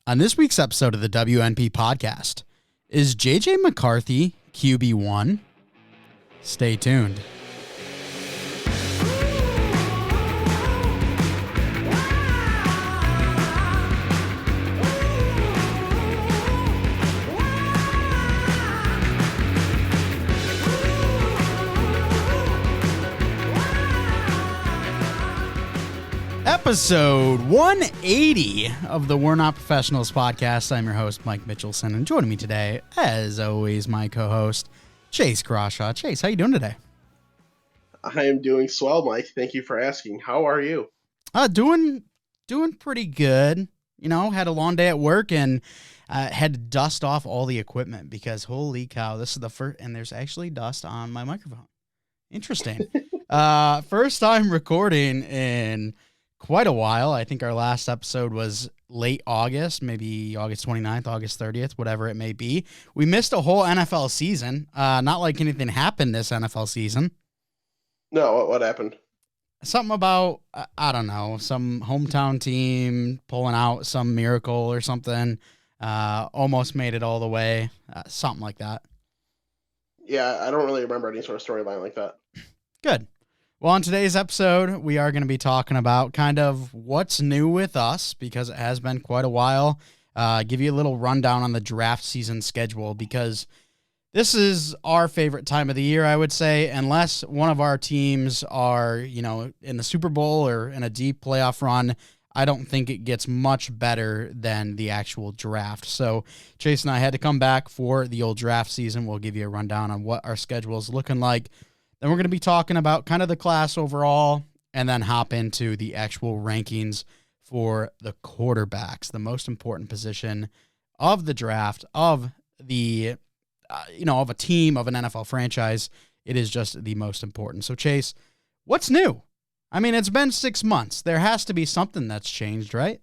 On this week's episode of the WNP podcast, is JJ McCarthy QB1? Stay tuned. Episode 180 of the We're Not Professionals podcast. I'm your host, Mike Mitchelson, and joining me today, as always, my co-host, Chase Crawshaw. Chase, how you doing today? I am doing swell, Mike. Thank you for asking. How are you? Doing pretty good. You know, had a long day at work and had to dust off all the equipment because holy cow, this is the first, and there's actually dust on my microphone. Interesting. First time recording in quite a while. I think our last episode was late August, maybe August 29th, August 30th, whatever it may be. We missed a whole NFL season. Not like anything happened this NFL season. No, what happened? Something about, I don't know, some hometown team pulling out some miracle or something. Almost made it all the way. Something like that. Yeah, I don't really remember any sort of storyline like that. Good. Well, on today's episode, we are going to be talking about kind of what's new with us because it has been quite a while. Give you a little rundown on the draft season schedule because this is our favorite time of the year, I would say, unless one of our teams are, you know, in the Super Bowl or in a deep playoff run. I don't think it gets much better than the actual draft. So Chase and I had to come back for the old draft season. We'll give you a rundown on what our schedule is looking like. Then we're going to be talking about kind of the class overall and then hop into the actual rankings for the quarterbacks, the most important position of the draft, of the, of a team, of an NFL franchise. It is just the most important. So, Chase, what's new? I mean, it's been 6 months. There has to be something that's changed, right?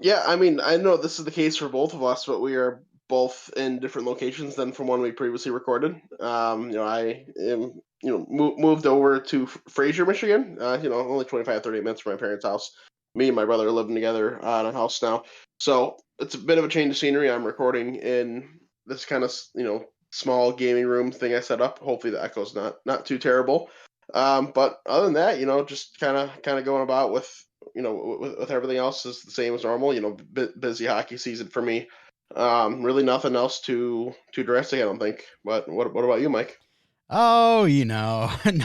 Yeah, I mean, I know this is the case for both of us, but we are both in different locations than from when we previously recorded. I am, moved over to Fraser, Michigan, only 25, 30 minutes from my parents' house. Me and my brother are living together in a house now. So it's a bit of a change of scenery. I'm recording in this kind of, small gaming room thing I set up. Hopefully the echo's not too terrible. But other than that, just kind of going about with everything else is the same as normal. Busy hockey season for me. Really nothing else too drastic, I don't think. But what about you, Mike? Oh,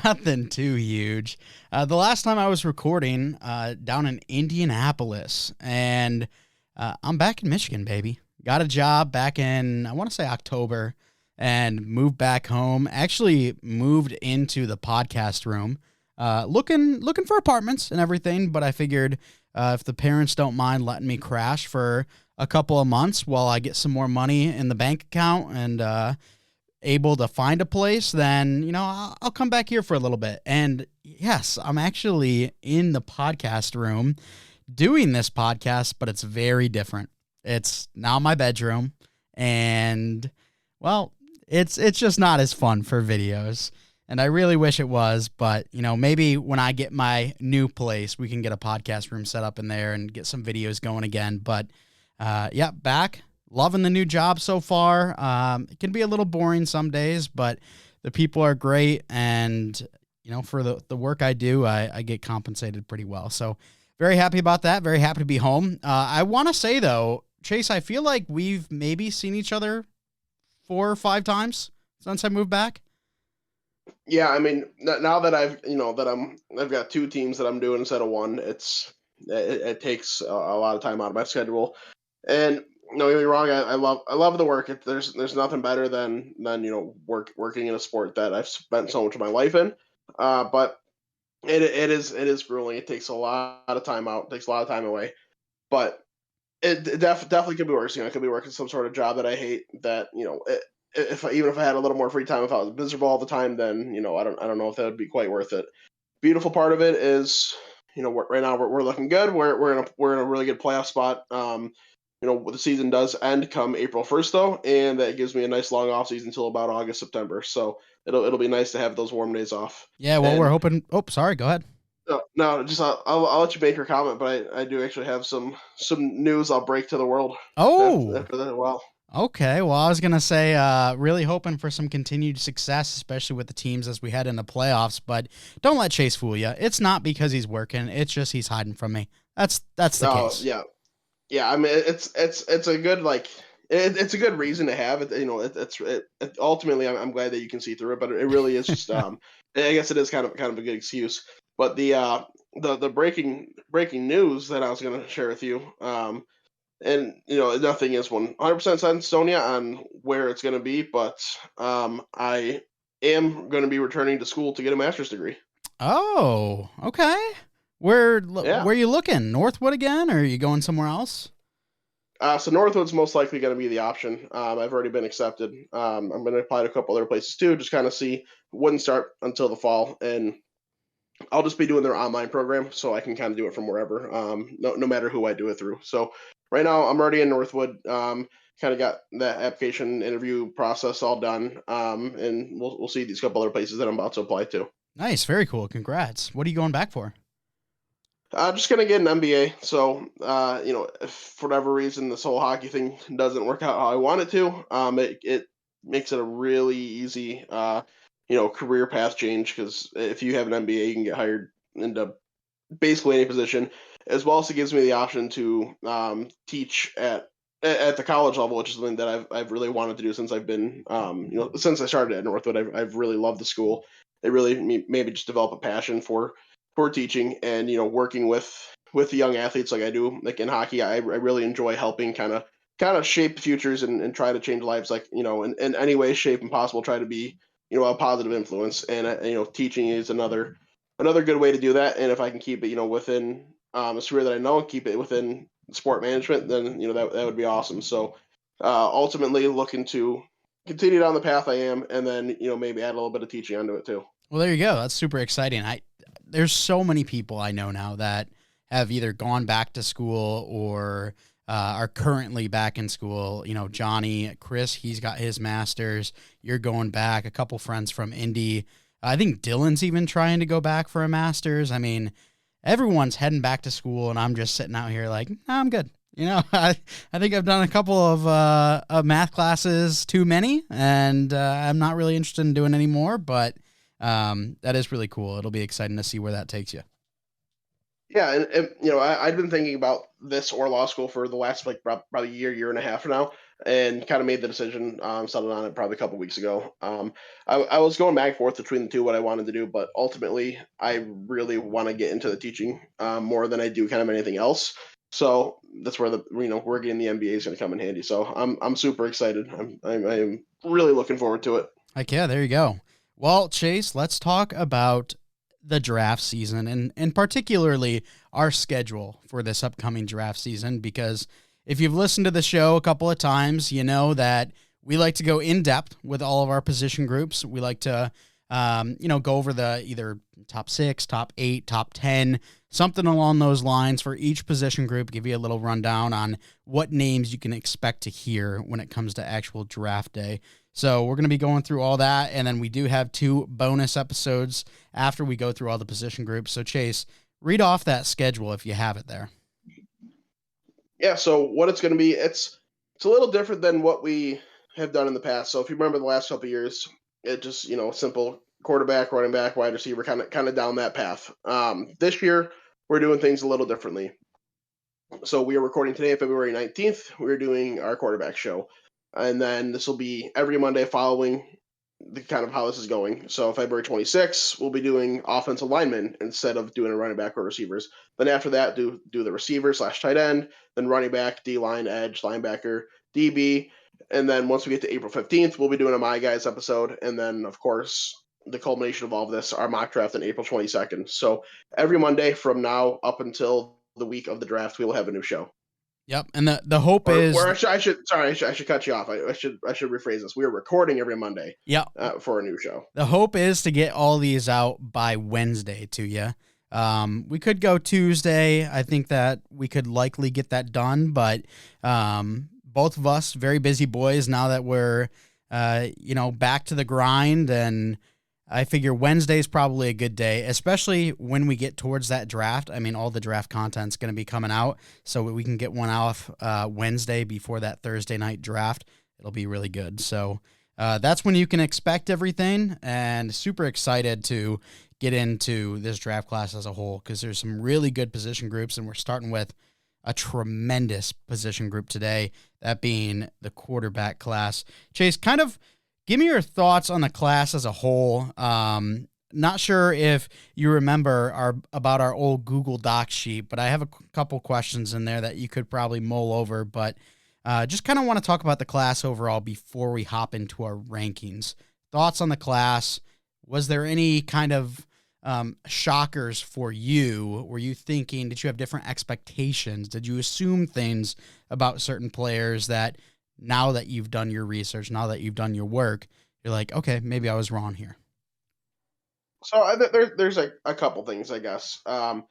nothing too huge. The last time I was recording down in Indianapolis, and I'm back in Michigan, baby. Got a job back in, I want to say October, and moved back home. Actually moved into the podcast room, looking for apartments and everything, but I figured if the parents don't mind letting me crash for a couple of months while I get some more money in the bank account and able to find a place, then, I'll come back here for a little bit. And yes, I'm actually in the podcast room doing this podcast, but it's very different. It's now my bedroom, and, well, it's just not as fun for videos. And I really wish it was, but, maybe when I get my new place, we can get a podcast room set up in there and get some videos going again. But, back. Loving the new job so far. It can be a little boring some days, but the people are great. And, for the work I do, I get compensated pretty well. So very happy about that. Very happy to be home. I want to say, though, Chase, I feel like we've maybe seen each other 4 or 5 times since I moved back. Yeah, I mean, now that I've got 2 teams that I'm doing instead of 1, it takes a lot of time out of my schedule. And no, get me wrong, I love the work. There's nothing better than working in a sport that I've spent so much of my life in. But it is grueling. It takes a lot of time out. It takes a lot of time away. But it definitely could be worse. I could be working some sort of job that I hate. That if I had a little more free time, if I was miserable all the time, then I don't know if that would be quite worth it. Beautiful part of it is right now we're looking good. We're in a really good playoff spot. The season does end come April 1st, though, and that gives me a nice long off season until about August, September. So it'll be nice to have those warm days off. Yeah, well, we're hoping. Oh, sorry. Go ahead. No, just I'll let you make your comment, but I do actually have some news I'll break to the world Oh, after that. Well, okay. Well, I was gonna say, really hoping for some continued success, especially with the teams as we head into playoffs. But don't let Chase fool you. It's not because he's working. It's just he's hiding from me. That's the oh case. yeah, yeah. I mean, it's a good like it's a good reason to have it. You know, ultimately I'm glad that you can see through it, but it really is just I guess it is kind of a good excuse. But the breaking news that I was going to share with you and nothing is 100% set in stone yet on where it's going to be, but I am going to be returning to school to get a master's degree. Oh, okay. Where Yeah. where you looking? Northwood again, or are you going somewhere else? So Northwood's most likely going to be the option. I've already been accepted. I'm going to apply to a couple other places too, just kind of see. Wouldn't start until the fall, and I'll just be doing their online program, so I can kind of do it from wherever, no matter who I do it through. So right now I'm already in Northwood. Kind of got that application interview process all done, and we'll see these couple other places that I'm about to apply to. Nice, very cool. Congrats. What are you going back for? Just gonna get an MBA. So, if for whatever reason this whole hockey thing doesn't work out how I want it to, it makes it a really easy, career path change. Because if you have an MBA, you can get hired into basically any position, as well as it gives me the option to teach at the college level, which is something that I've really wanted to do since I've been, since I started at Northwood. I've really loved the school. It really maybe just develop a passion for teaching and working with the young athletes like I do, like in hockey. I really enjoy helping kind of shape futures and try to change lives, like in any way, shape, and possible. Try to be a positive influence, and teaching is another good way to do that. And if I can keep it within a career that I know and keep it within sport management, then that would be awesome. So ultimately, looking to continue down the path I am, and then maybe add a little bit of teaching onto it too. Well, there you go. That's super exciting. There's so many people I know now that have either gone back to school or are currently back in school. You know, Johnny, Chris, he's got his master's. You're going back. A couple friends from Indy. I think Dylan's even trying to go back for a master's. I mean, everyone's heading back to school, and I'm just sitting out here like, "Nah, I'm good." You know, I think I've done a couple of math classes too many, and I'm not really interested in doing any more, but that is really cool. It'll be exciting to see where that takes you. Yeah, and I've been thinking about this or law school for the last like probably year and a half now, and kind of made the decision, settled on it probably a couple weeks ago. I was going back and forth between the two what I wanted to do, but ultimately I really want to get into the teaching more than I do kind of anything else. So that's where the we're getting the MBA is going to come in handy. So I'm super excited. I'm really looking forward to it. Heck yeah, there you go. Well, Chase, let's talk about the draft season and particularly our schedule for this upcoming draft season, because if you've listened to the show a couple of times, you know that we like to go in depth with all of our position groups. We like to, go over the either top 6, top 8, top 10, something along those lines for each position group, give you a little rundown on what names you can expect to hear when it comes to actual draft day. So we're going to be going through all that, and then we do have 2 bonus episodes after we go through all the position groups. So Chase, read off that schedule if you have it there. Yeah, so what it's going to be, it's a little different than what we have done in the past. So if you remember the last couple of years, it just simple quarterback, running back, wide receiver, kind of down that path. This year we're doing things a little differently. So we are recording today, February 19th. We're doing our quarterback show, and then this will be every Monday following the kind of how this is going. So February 26th, we'll be doing offensive linemen instead of doing a running back or receivers. Then after that, do the receiver / tight end, then running back, D line, edge, linebacker, DB, and then once we get to April 15th, we'll be doing a My Guys episode, and then of course the culmination of all of this, our mock draft on April 22nd. So every Monday from now up until the week of the draft, we will have a new show. Yep, and the hope Or is, I should cut you off. I should rephrase this. We are recording every Monday. yep, For a new show. the hope is to get all these out by Wednesday to you. We could go Tuesday. I think that we could likely get that done, but both of us very busy boys now that we're back to the grind, and I figure Wednesday's probably a good day, especially when we get towards that draft. I mean, all the draft content's going to be coming out, so we can get one off Wednesday before that Thursday night draft. It'll be really good. So that's when you can expect everything, and super excited to get into this draft class as a whole because there's some really good position groups, and we're starting with a tremendous position group today, that being the quarterback class. Chase, kind of give me your thoughts on the class as a whole. Not sure if you remember about our old Google Docs sheet, but I have a couple questions in there that you could probably mull over, but just kind of want to talk about the class overall before we hop into our rankings. Thoughts on the class? Was there any kind of shockers for you? Were you thinking, did you have different expectations? Did you assume things about certain players that now that you've done your research, now that you've done your work, you're like, okay, maybe I was wrong here? So there's a couple things, I guess. I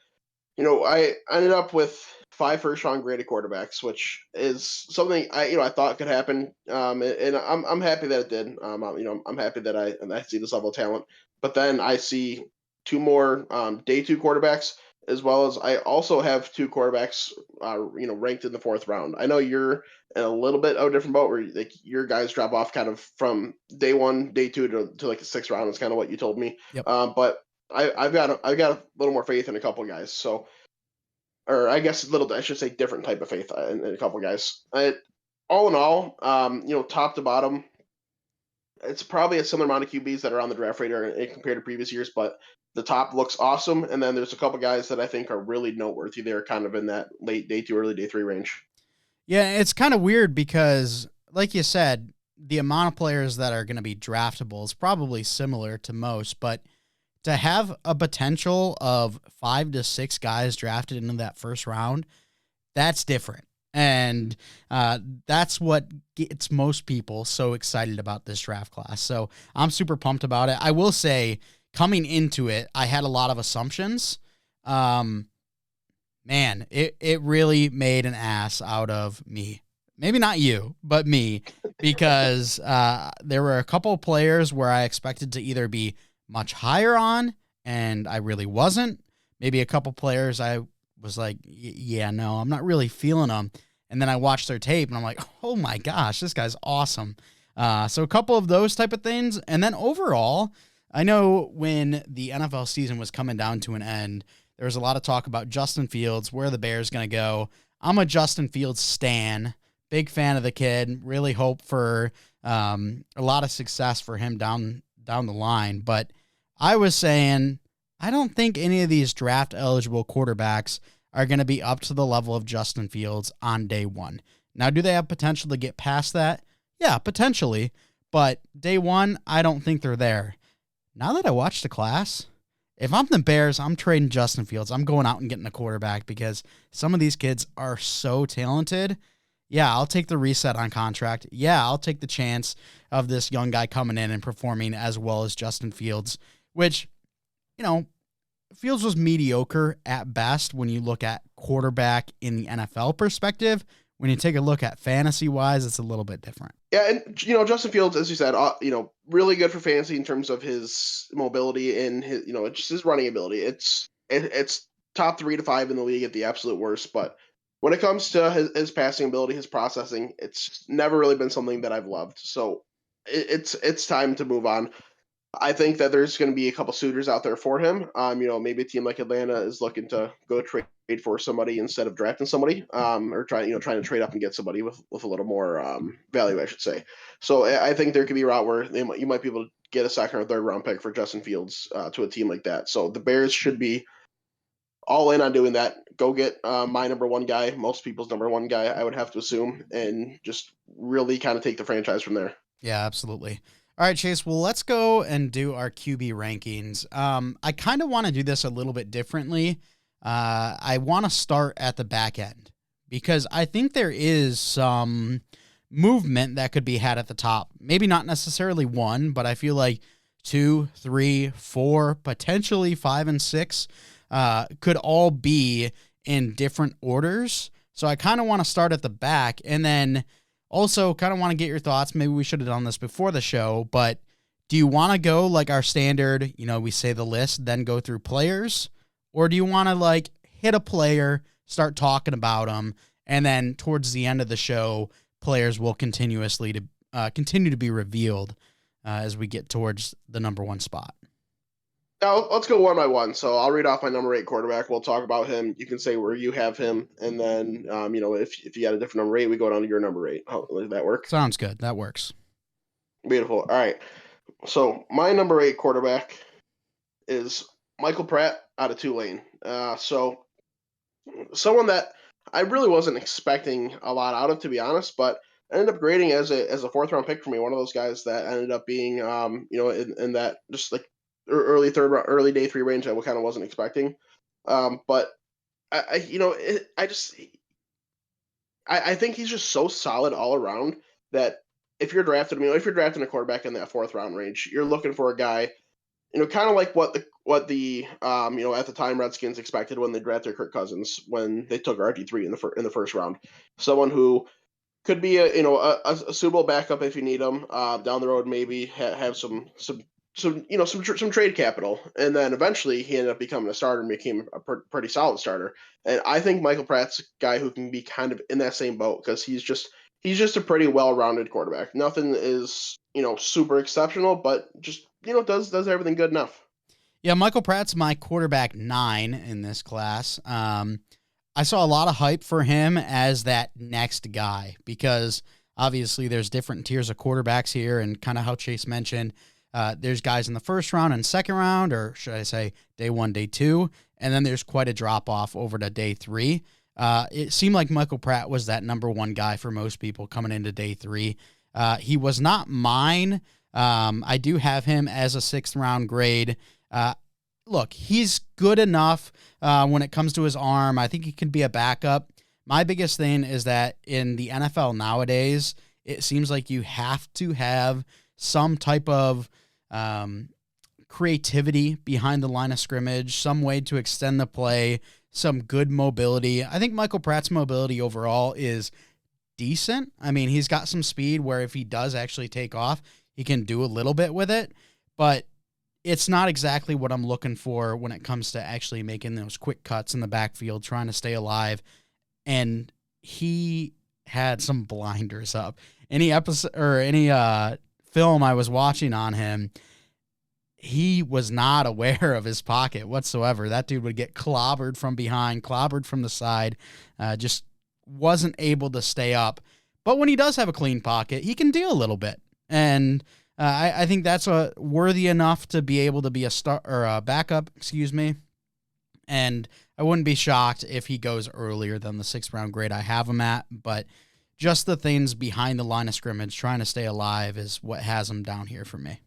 ended up with 5 first round graded quarterbacks, which is something I thought could happen. And I'm happy that it did. I'm happy that I see this level of talent. But then I see 2 more day 2 quarterbacks, as well as I also have 2 quarterbacks, ranked in the 4th round. I know you're in a little bit of a different boat where like your guys drop off kind of from day 1, day 2 to like the 6th round. Is kind of what you told me. Yep. But I've got a little more faith in a couple guys. So, or I guess I should say different type of faith in a couple guys. All in all, top to bottom, it's probably a similar amount of QBs that are on the draft radar compared to previous years, but the top looks awesome. And then there's a couple guys that I think are really noteworthy. They're kind of in that late day 2, early day 3 range. Yeah, it's kind of weird because, like you said, the amount of players that are going to be draftable is probably similar to most, but to have a potential of 5 to 6 guys drafted into that 1st round, that's different. And that's what gets most people so excited about this draft class. So I'm super pumped about it. I will say, coming into it, I had a lot of assumptions. Man, it really made an ass out of me. Maybe not you, but me, because there were a couple of players where I expected to either be much higher on, and I really wasn't. Maybe a couple players I was like, yeah, no, I'm not really feeling them. And then I watched their tape, and I'm like, oh my gosh, this guy's awesome. So a couple of those type of things. And then overall, I know when the NFL season was coming down to an end, there was a lot of talk about Justin Fields, where the Bears going to go. I'm a Justin Fields stan, big fan of the kid, really hope for a lot of success for him down the line. But I was saying, I don't think any of these draft eligible quarterbacks are going to be up to the level of Justin Fields on day 1. Now, do they have potential to get past that? Yeah, potentially. But day 1, I don't think they're there. Now that I watched the class, if I'm the Bears, I'm trading Justin Fields. I'm going out and getting a quarterback because some of these kids are so talented. Yeah, I'll take the reset on contract. Yeah, I'll take the chance of this young guy coming in and performing as well as Justin Fields, which, Fields was mediocre at best when you look at quarterback in the NFL perspective. When you take a look at fantasy-wise, it's a little bit different. Yeah, and Justin Fields, as you said, really good for fantasy in terms of his mobility and his, just his running ability. It's top 3 to 5 in the league at the absolute worst, but when it comes to his passing ability, his processing, it's never really been something that I've loved. So it's time to move on. I think that there's going to be a couple suitors out there for him. Maybe a team like Atlanta is looking to go trade for somebody instead of drafting somebody, or trying to trade up and get somebody with a little more value, I should say. So I think there could be a route where you might be able to get a 2nd or 3rd round pick for Justin Fields to a team like that. So the Bears should be all in on doing that. Go get my number 1 guy, most people's number 1 guy, I would have to assume, and just really kind of take the franchise from there. Yeah, absolutely. All right, Chase, well, let's go and do our QB rankings. I kind of want to do this a little bit differently. I want to start at the back end because I think there is some movement that could be had at the top. Maybe not necessarily 1, but I feel like 2, 3, 4, potentially 5 and 6 could all be in different orders. So I kind of want to start at the back and then also kind of want to get your thoughts. Maybe we should have done this before the show, but Do you want to go like our standard, we say the list, then go through players? Or do you want to like hit a player, start talking about them, and then towards the end of the show, players will continue to be revealed as we get towards the number one spot? Now, let's go one by one. So I'll read off my number 8 quarterback. We'll talk about him. You can say where you have him, and then if you got a different number 8, we go down to your number 8. How does that work? Sounds good. That works. Beautiful. All right. So my number 8 quarterback is Michael Pratt out of Tulane. So someone that I really wasn't expecting a lot out of, to be honest, but ended up grading as a 4th-round pick for me. One of those guys that ended up being in that just like early third round, early day 3 range I kind of wasn't expecting. But I think he's just so solid all around that if you're drafting a quarterback in that 4th round range, you're looking for a guy, kind of like what the at the time Redskins expected when they drafted Kirk Cousins when they took RG3 in the first round. Someone who could be a suitable backup if you need him down the road. Maybe have some trade capital, and then eventually he ended up becoming a starter and became a pretty solid starter. And I think Michael Pratt's a guy who can be kind of in that same boat because he's just a pretty well-rounded quarterback. Nothing is super exceptional, but just does everything good enough. Yeah, Michael Pratt's my quarterback 9 in this class. I saw a lot of hype for him as that next guy because obviously there's different tiers of quarterbacks here, and kind of how Chase mentioned, there's guys in the first round and second round, or should I say day 1, day 2, and then there's quite a drop-off over to day 3. It seemed like Michael Pratt was that number 1 guy for most people coming into day 3. He was not mine. I do have him as a 6th-round grade. Look, he's good enough when it comes to his arm. I think he can be a backup. My biggest thing is that in the NFL nowadays, it seems like you have to have some type of creativity behind the line of scrimmage, some way to extend the play, some good mobility. I think Michael Pratt's mobility overall is decent. I mean, he's got some speed where if he does actually take off, he can do a little bit with it, but it's not exactly what I'm looking for when it comes to actually making those quick cuts in the backfield, trying to stay alive. And he had some blinders up. Any episode or any film I was watching on him, he was not aware of his pocket whatsoever. That dude would get clobbered from behind, clobbered from the side, just wasn't able to stay up. But when he does have a clean pocket, he can deal a little bit. And I think that's worthy enough to be able to be a start or a backup, and I wouldn't be shocked if he goes earlier than the 6th round grade I have him at, but just the things behind the line of scrimmage, trying to stay alive, is what has him down here for me.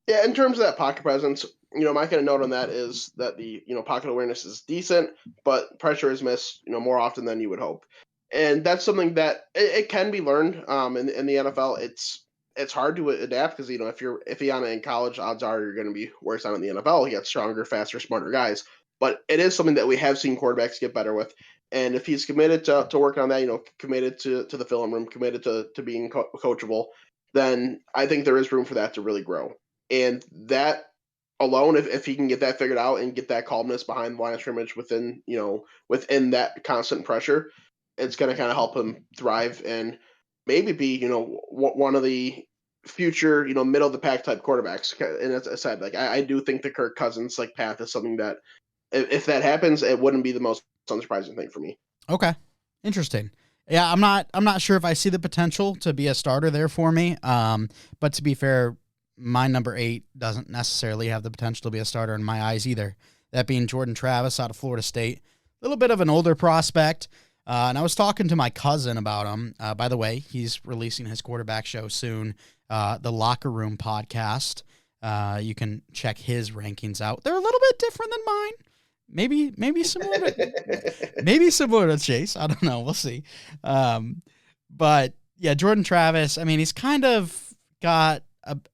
Yeah, in terms of that pocket presence, my kind of note on that is that the pocket awareness is decent, but pressure is missed more often than you would hope, and that's something that it can be learned. In the NFL, it's hard to adapt because if you're on it in college, odds are you're going to be worse on it in the NFL. You get stronger, faster, smarter guys. But it is something that we have seen quarterbacks get better with. And if he's committed to working on that, committed to the film room, committed to being coachable, then I think there is room for that to really grow. And that alone, if he can get that figured out and get that calmness behind the line of scrimmage within that constant pressure, it's going to kind of help him thrive and maybe be one of the future middle of the pack type quarterbacks. And as I said, like I do think the Kirk Cousins path is something that if that happens, it wouldn't be the most unsurprising thing for me. Okay, interesting. Yeah, I'm not sure if I see the potential to be a starter there for me. But to be fair, my number 8 doesn't necessarily have the potential to be a starter in my eyes either. That being Jordan Travis out of Florida State, a little bit of an older prospect. And I was talking to my cousin about him. By the way, he's releasing his quarterback show soon, the Locker Room podcast. You can check his rankings out. They're a little bit different than mine. Maybe similar to Chase. I don't know. We'll see. But yeah, Jordan Travis, I mean, he's kind of got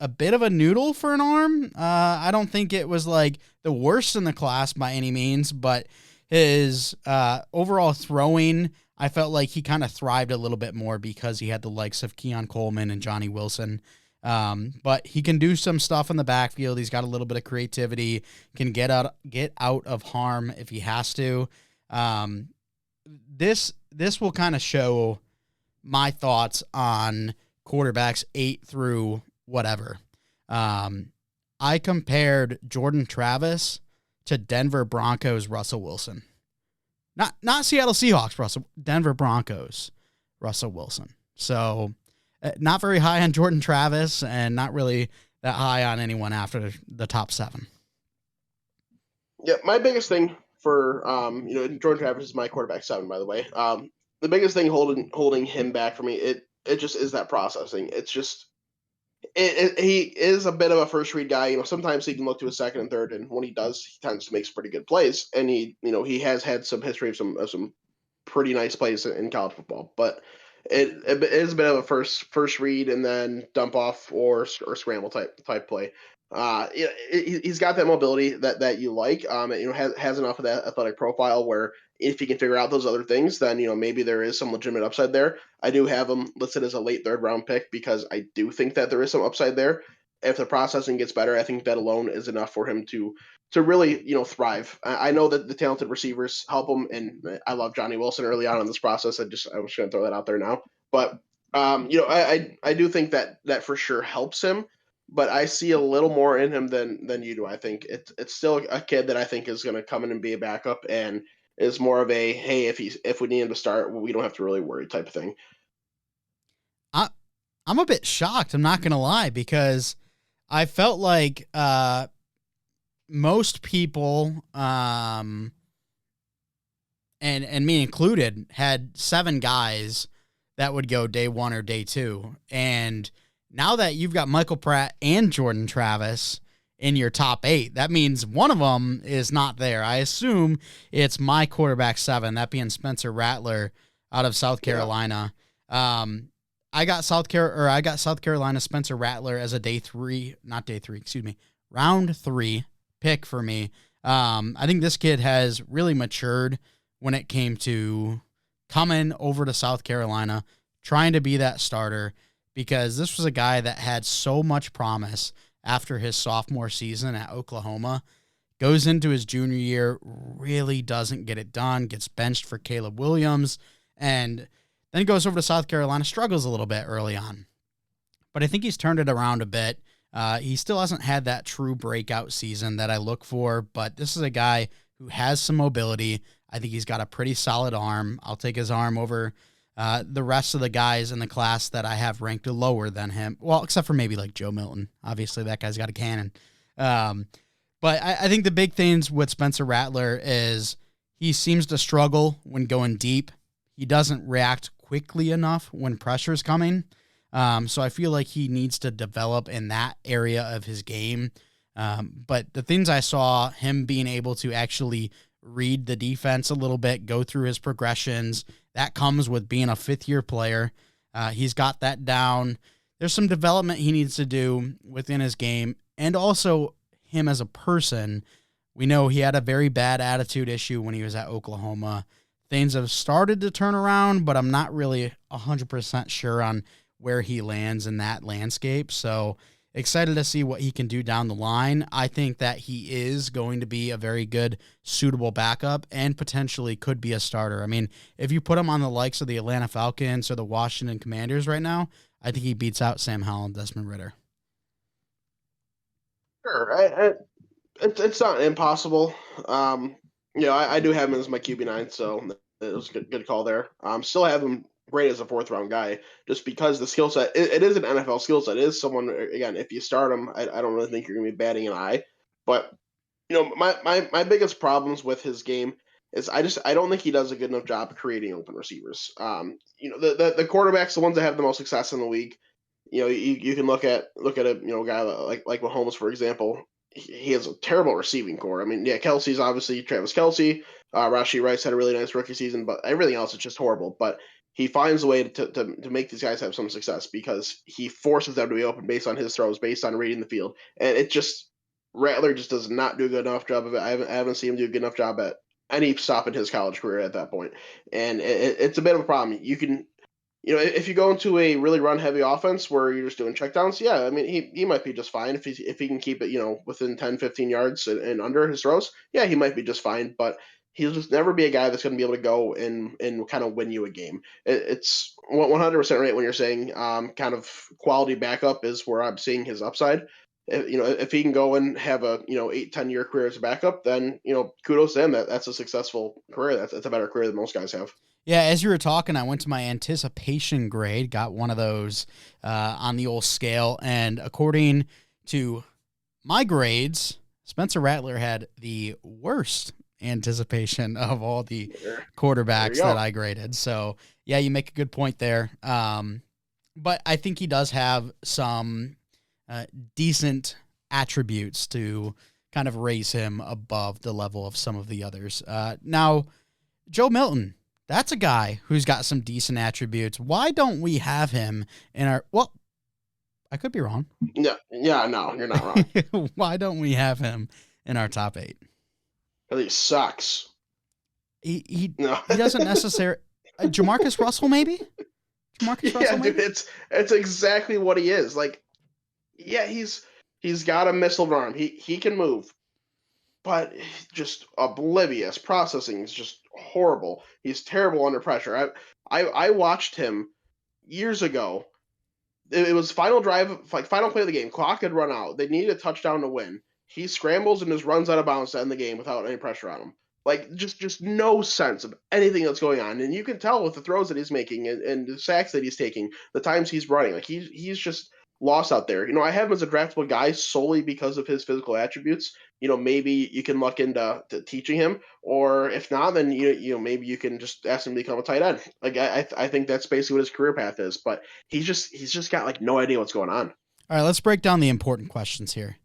a bit of a noodle for an arm. I don't think it was like the worst in the class by any means, but his overall throwing, I felt like he kind of thrived a little bit more because he had the likes of Keon Coleman and Johnny Wilson But he can do some stuff in the backfield. He's got a little bit of creativity, can get out of harm if he has to. Um, this will kind of show my thoughts on quarterbacks 8 through whatever. Um, I compared Jordan Travis to Denver Broncos Russell Wilson. Not Seattle Seahawks Denver Broncos Russell Wilson. So not very high on Jordan Travis and not really that high on anyone after the top 7. Yeah, my biggest thing for Jordan Travis is my quarterback 7, by the way. The biggest thing holding him back for me, it just is that processing. It's just he is a bit of a first read guy. Sometimes he can look to his second and third, and when he does, he tends to make some pretty good plays. And he has had some history of some pretty nice plays in college football. But it is a bit of a first read and then dump off or scramble type play. He's got that mobility that you like. Has enough of that athletic profile where if he can figure out those other things, then maybe there is some legitimate upside there. I do have him listed as a late third round pick because I do think that there is some upside there. If the processing gets better, I think that alone is enough for him to really thrive. I know that the talented receivers help him, and I love Johnny Wilson early on in this process. I was going to throw that out there now, but I do think that for sure helps him. But I see a little more in him than you do. I think it's still a kid that I think is going to come in and be a backup and is more of a hey, if we need him to start, we don't have to really worry type of thing. I'm a bit shocked, I'm not going to lie, because I felt like most people, and me included, had 7 guys that would go day 1 or day 2. And now that you've got Michael Pratt and Jordan Travis in your top 8, that means one of them is not there. I assume it's my quarterback 7, that being Spencer Rattler out of South Carolina. Yeah. I got South Carolina Spencer Rattler as a round 3 pick for me. I think this kid has really matured when it came to coming over to South Carolina, trying to be that starter, because this was a guy that had so much promise after his sophomore season at Oklahoma, goes into his junior year, really doesn't get it done, gets benched for Caleb Williams, and then he goes over to South Carolina, struggles a little bit early on. But I think he's turned it around a bit. He still hasn't had that true breakout season that I look for, but this is a guy who has some mobility. I think he's got a pretty solid arm. I'll take his arm over the rest of the guys in the class that I have ranked lower than him. Well, except for maybe like Joe Milton. Obviously, that guy's got a cannon. But I think the big things with Spencer Rattler is he seems to struggle when going deep. He doesn't react quickly enough when pressure's coming. So I feel like he needs to develop in that area of his game. But the things I saw, him being able to actually read the defense a little bit, go through his progressions, that comes with being a fifth-year player. He's got that down. There's some development he needs to do within his game, and also him as a person. We know he had a very bad attitude issue when he was at Oklahoma. Things have started to turn around, but I'm not really 100% sure on where he lands in that landscape. So excited to see what he can do down the line. I think that he is going to be a very good, suitable backup and potentially could be a starter. I mean, if you put him on the likes of the Atlanta Falcons or the Washington Commanders right now, I think he beats out Sam Howell and Desmond Ridder. Sure. It's not impossible. I do have him as my QB9, so it was a good call there. Still have him great as a 4th-round guy, just because the skill set, it is an NFL skill set. It is someone, again, if you start him, I don't really think you're going to be batting an eye. But, my biggest problems with his game is I don't think he does a good enough job creating open receivers. The quarterbacks, the ones that have the most success in the league, you can look at a guy like Mahomes, for example. He has a terrible receiving core. I mean, yeah, Kelsey's obviously Travis Kelsey. Rashee Rice had a really nice rookie season, but everything else is just horrible. But he finds a way to make these guys have some success because he forces them to be open based on his throws, based on reading the field. And Rattler just does not do a good enough job of it. I haven't seen him do a good enough job at any stop in his college career at that point. And it's a bit of a problem. if you go into a really run heavy offense where you're just doing checkdowns, yeah, I mean, he might be just fine if he can keep it, within 10, 15 yards and under his throws. Yeah, he might be just fine, but he'll just never be a guy that's going to be able to go and kind of win you a game. It's 100% right when you're saying kind of quality backup is where I'm seeing his upside. If he can go and have a 8, 10 year career as a backup, then kudos to him. That's a successful career. That's a better career than most guys have. Yeah, as you were talking, I went to my anticipation grade, got one of those on the old scale, and according to my grades, Spencer Rattler had the worst anticipation of all the There you quarterbacks that go. I graded. So, yeah, you make a good point there. But I think he does have some decent attributes to kind of raise him above the level of some of the others. Now, Joe Milton, that's a guy who's got some decent attributes. Why don't we have him in our? Well, I could be wrong. No, yeah, no, you're not wrong. Why don't we have him in our top 8? Because he sucks. He he No. he doesn't necessarily. Jamarcus Russell, maybe. Jamarcus Yeah, Russell, dude, maybe. it's exactly what he is. Like, yeah, he's got a missile arm. He can move, but just oblivious. Processing is just horrible. He's terrible under pressure. I watched him years ago. It was final drive, like final play of the game. Clock had run out. They needed a touchdown to win. He scrambles and just runs out of bounds to end the game without any pressure on him. Like just no sense of anything that's going on, and you can tell with the throws that he's making and the sacks that he's taking, the times he's running. Like he's just lost out there. I have him as a draftable guy solely because of his physical attributes. Maybe you can look into teaching him, or if not, then maybe you can just ask him to become a tight end. Like I think that's basically what his career path is. But he's just got like no idea what's going on. All right, let's break down the important questions here.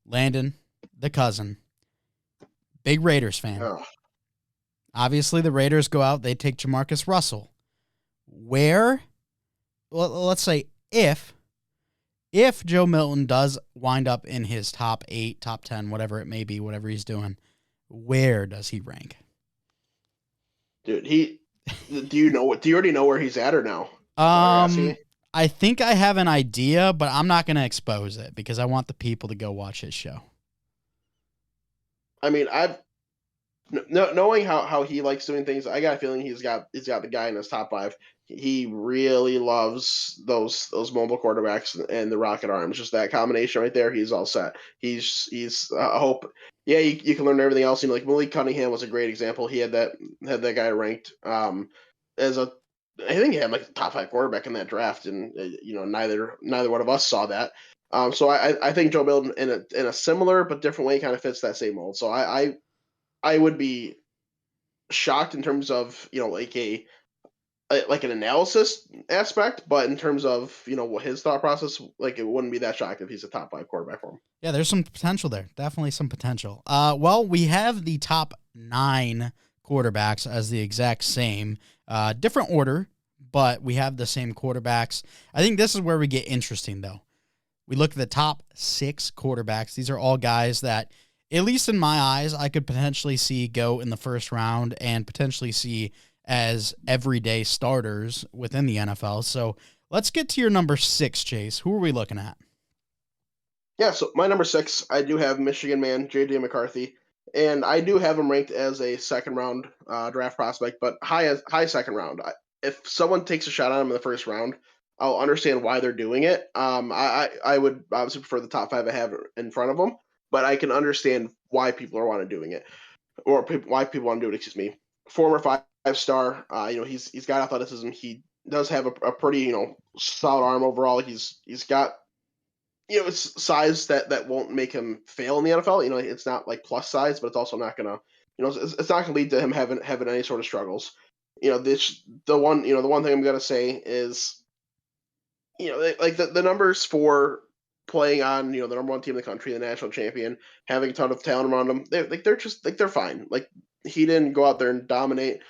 Landon, the cousin, big Raiders fan. Ugh. Obviously, the Raiders go out, they take Jamarcus Russell. Where, well, let's say if Joe Milton does wind up in his top 8, top 10, whatever it may be, whatever he's doing, where does he rank? Dude, do you already know where he's at or no? Asking. I think I have an idea, but I'm not going to expose it because I want the people to go watch his show. I mean, knowing how he likes doing things, I got a feeling he's got the guy in his top 5. He really loves those mobile quarterbacks and the rocket arms. Just that combination right there, he's all set. He's I hope. Yeah, you can learn everything else. Like Malik Cunningham was a great example. He had that guy ranked as a. I think he had like the top 5 quarterback in that draft, and neither one of us saw that. So I think Joe Milton in a similar but different way kind of fits that same mold. So I would be shocked in terms of like an analysis aspect, but in terms of what his thought process, like it wouldn't be that shocked if he's a top 5 quarterback for him. Yeah, there's some potential there. Definitely some potential. Well, we have the top 9 quarterbacks as the exact same, different order, but we have the same quarterbacks. I think this is where we get interesting, though. We look at the top 6 quarterbacks. These are all guys that, at least in my eyes, I could potentially see go in the first round and potentially see as everyday starters within the NFL. So let's get to your number 6, Chase. Who are we looking at? Yeah, so my number 6, I do have Michigan man J.J. McCarthy, and I do have him ranked as a second round draft prospect, but high second round. If someone takes a shot on him in the first round, I'll understand why they're doing it. I would obviously prefer the top 5 I have in front of them, but I can understand why people are want to doing it, or why people want to do it. Excuse me. Former 5-star. He's got athleticism. He does have a pretty solid arm overall. He's got it's size that won't make him fail in the NFL. It's not like plus size, but it's also not gonna it's not gonna lead to him having any sort of struggles. The one thing I'm gonna say is like the numbers for playing on the number 1 team in the country, the national champion, having a ton of talent around them, they're fine. Like he didn't go out there and dominate.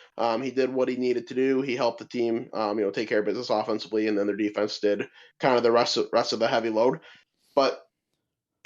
He did what he needed to do. He helped the team take care of business offensively, and then their defense did kind of the rest of the heavy load. But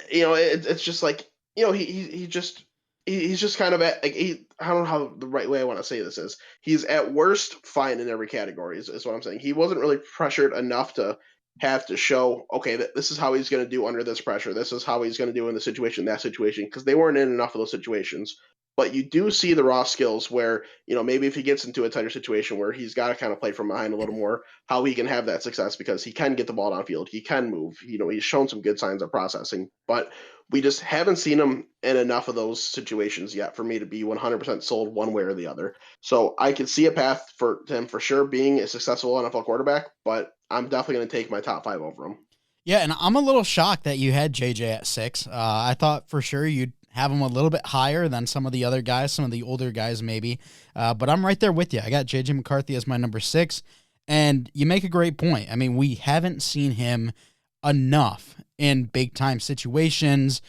it's just like he's just kind of at, like I don't know how the right way I want to say this is. He's at worst fine in every category, is what I'm saying. He wasn't really pressured enough to have to show, okay, that this is how he's going to do under this pressure. This is how he's going to do in the situation, that situation, because they weren't in enough of those situations. But you do see the raw skills where, maybe if he gets into a tighter situation where he's got to kind of play from behind a little more, how he can have that success because he can get the ball downfield. He can move. He's shown some good signs of processing. But we just haven't seen him in enough of those situations yet for me to be 100% sold one way or the other. So I can see a path for him for sure being a successful NFL quarterback, but I'm definitely going to take my top 5 over him. Yeah, and I'm a little shocked that you had JJ at 6. I thought for sure you'd have him a little bit higher than some of the other guys, some of the older guys maybe. But I'm right there with you. I got JJ McCarthy as my number 6. And you make a great point. I mean, we haven't seen him enough in big time situations,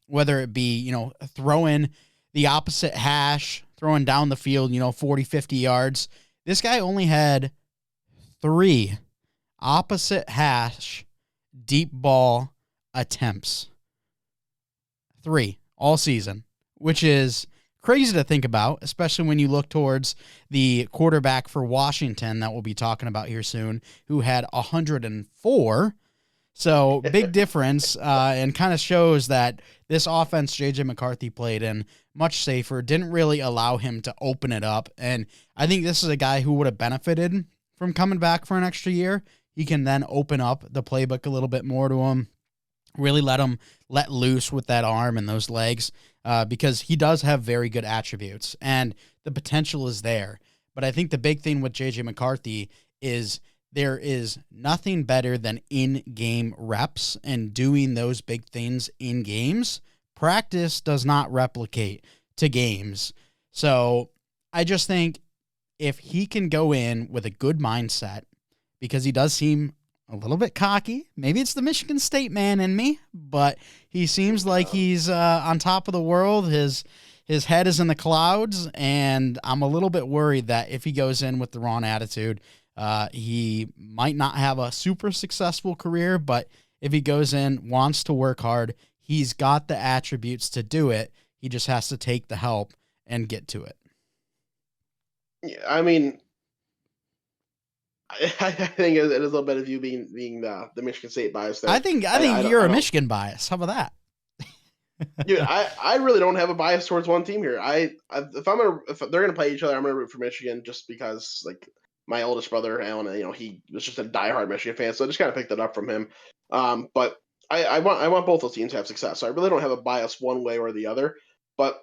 whether it be, throwing the opposite hash, throwing down the field, 40, 50 yards. This guy only had 3 opposite hash deep ball attempts. 3 all season, which is crazy to think about, especially when you look towards the quarterback for Washington that we'll be talking about here soon, who had 104. So big difference, and kind of shows that this offense J.J. McCarthy played in much safer, didn't really allow him to open it up. And I think this is a guy who would have benefited from coming back for an extra year. He can then open up the playbook a little bit more to him, really let him let loose with that arm and those legs, because he does have very good attributes and the potential is there. But I think the big thing with J.J. McCarthy is there is nothing better than in-game reps and doing those big things in games. Practice does not replicate to games. So I just think if he can go in with a good mindset, because he does seem a little bit cocky. Maybe it's the Michigan State man in me, but he seems like he's on top of the world. His head is in the clouds, and I'm a little bit worried that if he goes in with the wrong attitude, he might not have a super successful career, but if he goes in, wants to work hard, he's got the attributes to do it. He just has to take the help and get to it. Yeah, I mean, I think it is a little bit of you being the Michigan State bias there. I think you're a Michigan bias. How about that? Dude, I really don't have a bias towards one team here. If they're gonna play each other, I'm gonna root for Michigan just because like my oldest brother Alan, he was just a diehard Michigan fan, so I just kind of picked it up from him. But I want both those teams to have success. So I really don't have a bias one way or the other. But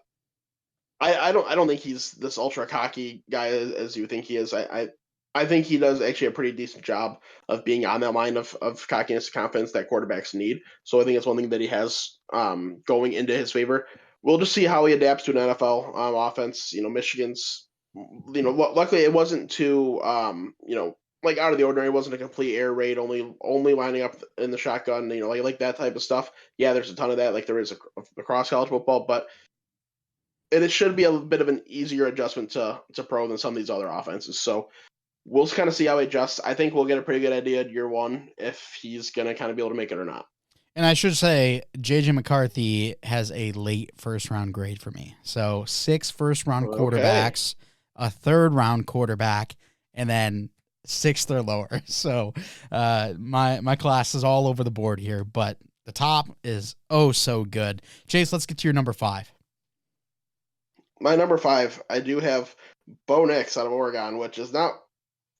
I don't think he's this ultra cocky guy as you think he is. I think he does actually a pretty decent job of being on that line of cockiness and confidence that quarterbacks need. So I think it's one thing that he has going into his favor. We'll just see how he adapts to an NFL offense. Michigan's, luckily it wasn't too, like out of the ordinary. It wasn't a complete air raid, only lining up in the shotgun, like that type of stuff. Yeah, there's a ton of that, like there is across college football, but it should be a bit of an easier adjustment to pro than some of these other offenses. So we'll kind of see how he adjusts. I think we'll get a pretty good idea year one if he's going to kind of be able to make it or not. And I should say, J.J. McCarthy has a late first-round grade for me. So 6 first-round quarterbacks, a third-round quarterback, and then 6th or lower. So my class is all over the board here, but the top is oh so good. Chase, let's get to your number 5. My number 5, I do have Bo Nix out of Oregon, which is not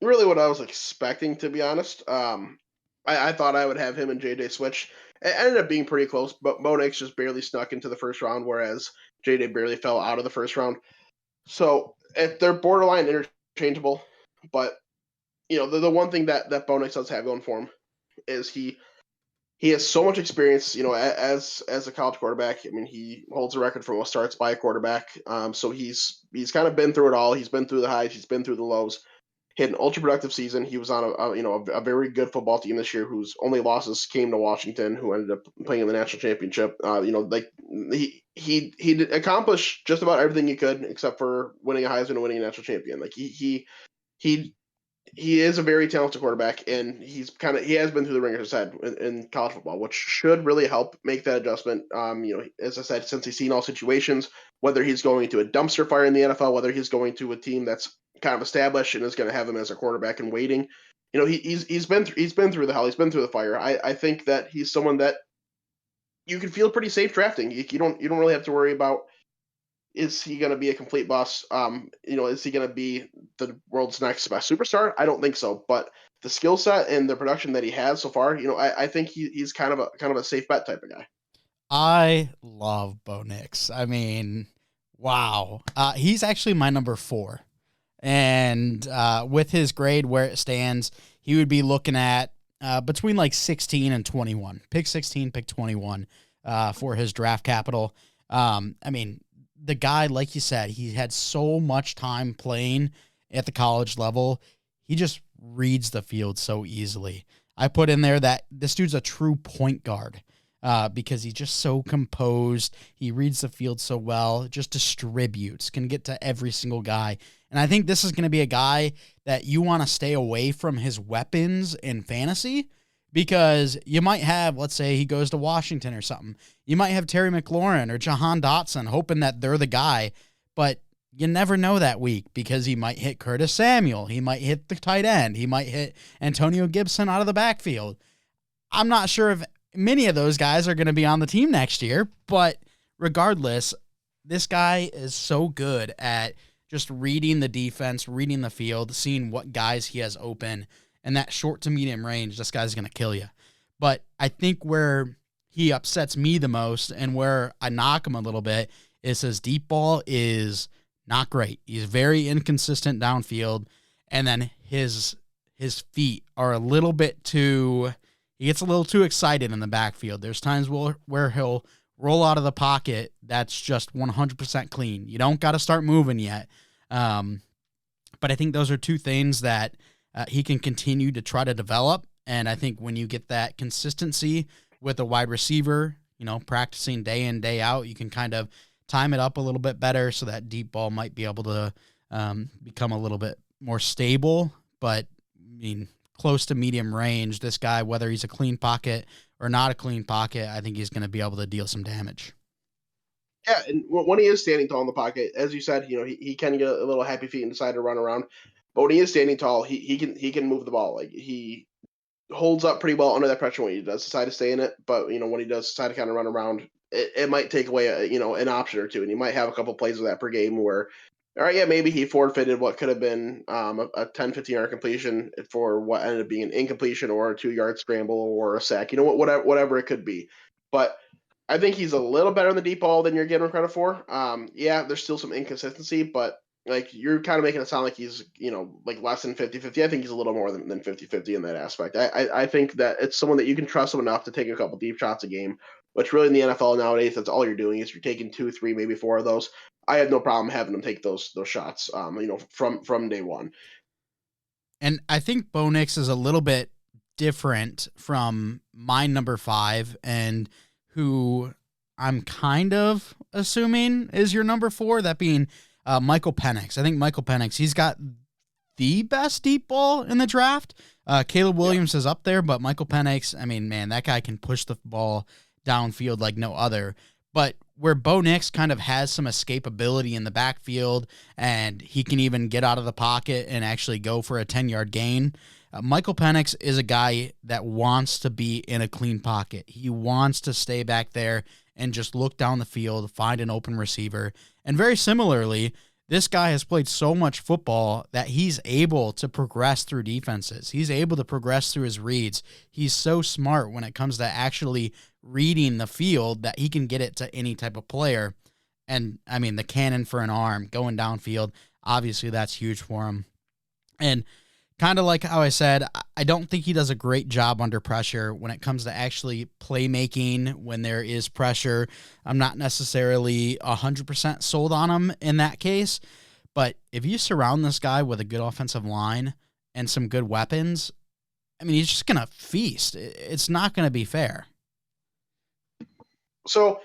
really what I was expecting, to be honest. I thought I would have him and JJ switch. It ended up being pretty close, but Bo Nix just barely snuck into the first round, whereas JJ barely fell out of the first round. So they're borderline interchangeable, but the one thing that Bo Nix does have going for him is he has so much experience, as a college quarterback. I mean, he holds a record for most starts by a quarterback. So he's kind of been through it all. He's been through the highs, he's been through the lows. He had an ultra productive season. He was on a very good football team this year, whose only losses came to Washington, who ended up playing in the national championship. He did accomplish just about everything he could, except for winning a Heisman and winning a national champion. Like he he is a very talented quarterback, and he has been through the ringer, as I said, in college football, which should really help make that adjustment. As I said, since he's seen all situations, whether he's going to a dumpster fire in the NFL, whether he's going to a team that's kind of established and is going to have him as a quarterback and waiting, he's been through the hell, he's been through the fire. I think that he's someone that you can feel pretty safe drafting. You don't really have to worry about, is he going to be a complete bust? Is he going to be the world's next best superstar? I don't think so. But the skill set and the production that he has so far, I think he's kind of a safe bet type of guy. I love Bo Nix. I mean, wow. He's actually my number 4. And with his grade where it stands, he would be looking at between like 16 and 21. Pick 16, pick 21 for his draft capital. I mean, the guy, like you said, he had so much time playing at the college level. He just reads the field so easily. I put in there that this dude's a true point guard because he's just so composed. He reads the field so well, just distributes, can get to every single guy. And I think this is going to be a guy that you want to stay away from his weapons in fantasy, because you might have, let's say he goes to Washington or something. You might have Terry McLaurin or Jahan Dotson hoping that they're the guy, but you never know that week because he might hit Curtis Samuel. He might hit the tight end. He might hit Antonio Gibson out of the backfield. I'm not sure if many of those guys are going to be on the team next year, but regardless, this guy is so good at just reading the defense, reading the field, seeing what guys he has open. And that short to medium range, this guy's going to kill you. But I think where he upsets me the most and where I knock him a little bit is his deep ball is not great. He's very inconsistent downfield. And then his feet are a little bit too, he gets a little too excited in the backfield. There's times where he'll roll out of the pocket that's just 100% clean. You don't got to start moving yet. But I think those are two things that he can continue to try to develop. And I think when you get that consistency with a wide receiver, practicing day in, day out, you can kind of time it up a little bit better so that deep ball might be able to become a little bit more stable. But, I mean, close to medium range, this guy, whether he's a clean pocket or not a clean pocket, I think he's going to be able to deal some damage. Yeah, and when he is standing tall in the pocket, as you said, he can get a little happy feet and decide to run around. But when he is standing tall, he can move the ball. Like, he holds up pretty well under that pressure when he does decide to stay in it. But when he does decide to kind of run around, it might take away an option or two, and you might have a couple plays of that per game where, all right, yeah, maybe he forfeited what could have been a 10, 15-yard completion for what ended up being an incompletion or a 2-yard scramble or a sack, whatever it could be. But I think he's a little better in the deep ball than you're giving him credit for. Yeah, there's still some inconsistency, but like, you're kind of making it sound like he's, like less than 50-50. I think he's a little more than 50-50 in that aspect. I think that it's someone that you can trust him enough to take a couple deep shots a game, which really in the NFL nowadays, that's all you're doing is you're taking 2, 3, maybe 4 of those. I have no problem having him take those shots, from day one. And I think Bo Nix is a little bit different from my number 5 and who I'm kind of assuming is your number 4, that being Michael Penix. I think Michael Penix, he's got the best deep ball in the draft. Caleb Williams is up there, but Michael Penix, I mean, man, that guy can push the ball downfield like no other. But where Bo Nix kind of has some escapability in the backfield and he can even get out of the pocket and actually go for a 10-yard gain, Michael Penix is a guy that wants to be in a clean pocket. He wants to stay back there and just look down the field, find an open receiver. And very similarly, this guy has played so much football that he's able to progress through defenses. He's able to progress through his reads. He's so smart when it comes to actually reading the field that he can get it to any type of player. And, I mean, the cannon for an arm going downfield, obviously that's huge for him. And kind of like how I said, I don't think he does a great job under pressure when it comes to actually playmaking when there is pressure. I'm not necessarily 100% sold on him in that case. But if you surround this guy with a good offensive line and some good weapons, I mean, he's just going to feast. It's not going to be fair. So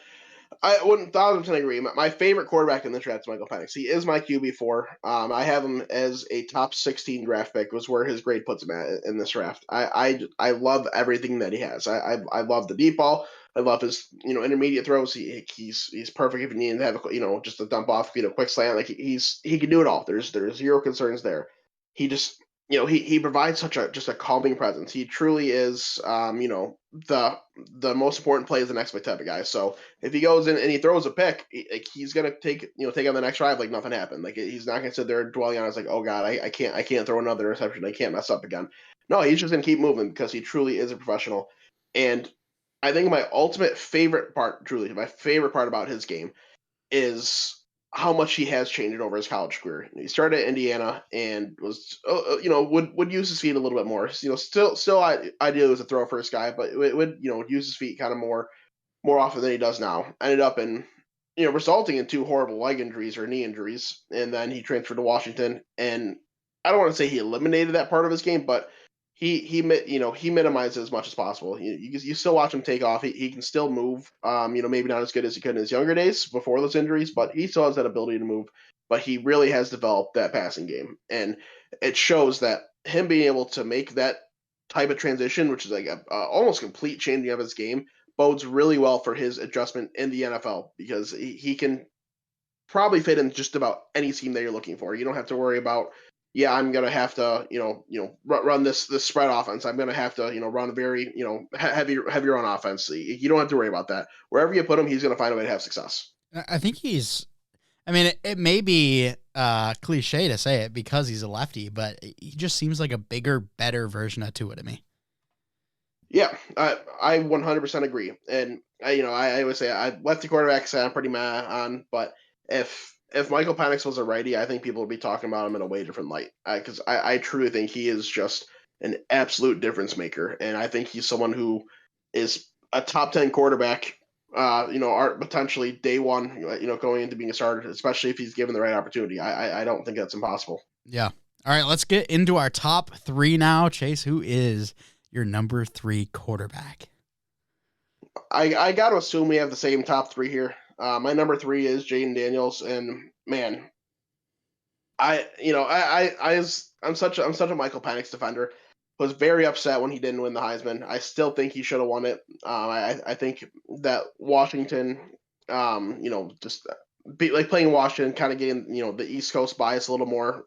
I wouldn't 1,000% agree. My favorite quarterback in this draft is Michael Penix. He is my QB4. I have him as a top 16 draft pick. Was where his grade puts him at in this draft. I love everything that he has. I love the deep ball. I love his intermediate throws. He's perfect if you need to have just a dump off quick slant. Like he can do it all. There's zero concerns there. He just he provides such a just a calming presence. He truly is the most important play is the next big type of guy. So if he goes in and he throws a pick, he's gonna take on the next drive like nothing happened. Like he's not gonna sit there dwelling on it. It's like, oh god, I can't throw another interception. I can't mess up again. No, he's just gonna keep moving because he truly is a professional. And I think my favorite part about his game is how much he has changed over his college career. He started at Indiana and was, would use his feet a little bit more. Still, ideally was a throw first guy, but would use his feet kind of more often than he does now. Ended up in, resulting in 2 horrible leg injuries or knee injuries, and then he transferred to Washington. And I don't want to say he eliminated that part of his game, but he minimized it as much as possible. You still watch him take off. He can still move. Maybe not as good as he could in his younger days before those injuries, but he still has that ability to move. But he really has developed that passing game, and it shows that him being able to make that type of transition, which is like a almost complete changing of his game, bodes really well for his adjustment in the NFL because he can probably fit in just about any scheme that you're looking for. You don't have to worry about, yeah, I'm gonna have to, run this spread offense. I'm gonna have to, run a very, heavier on offense. You don't have to worry about that. Wherever you put him, he's gonna find a way to have success. I think he's. I mean, it may be cliche to say it because he's a lefty, but he just seems like a bigger, better version of Tua to me. Yeah, I 100% agree. And I always say I lefty quarterbacks I'm pretty mad on, but if Michael Penix was a righty, I think people would be talking about him in a way different light. Because I truly think he is just an absolute difference maker, and I think he's someone who is a top 10 quarterback. Potentially day one, going into being a starter, especially if he's given the right opportunity. I don't think that's impossible. Yeah. All right, let's get into our top 3 now. Chase, who is your number 3 quarterback? I got to assume we have the same top 3 here. My number 3 is Jaden Daniels, and man, I'm such a Michael Penix defender. Was very upset when he didn't win the Heisman. I still think he should have won it. I think that Washington, just playing Washington, kind of getting the East Coast bias a little more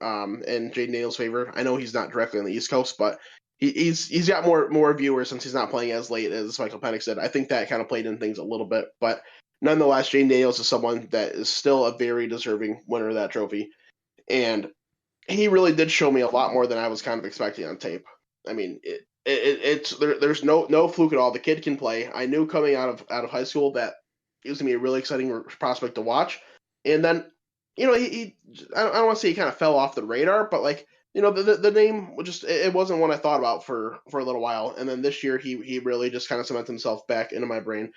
in Jaden Daniels' favor. I know he's not directly on the East Coast, but he's got more viewers since he's not playing as late as Michael Penix did. I think that kind of played in things a little bit, but nonetheless, Jaden Daniels is someone that is still a very deserving winner of that trophy, and he really did show me a lot more than I was kind of expecting on tape. I mean, there's no fluke at all. The kid can play. I knew coming out of high school that he was gonna be a really exciting prospect to watch, and then he I don't want to say he kind of fell off the radar, but the name it wasn't one I thought about for a little while, and then this year he really just kind of cemented himself back into my brain.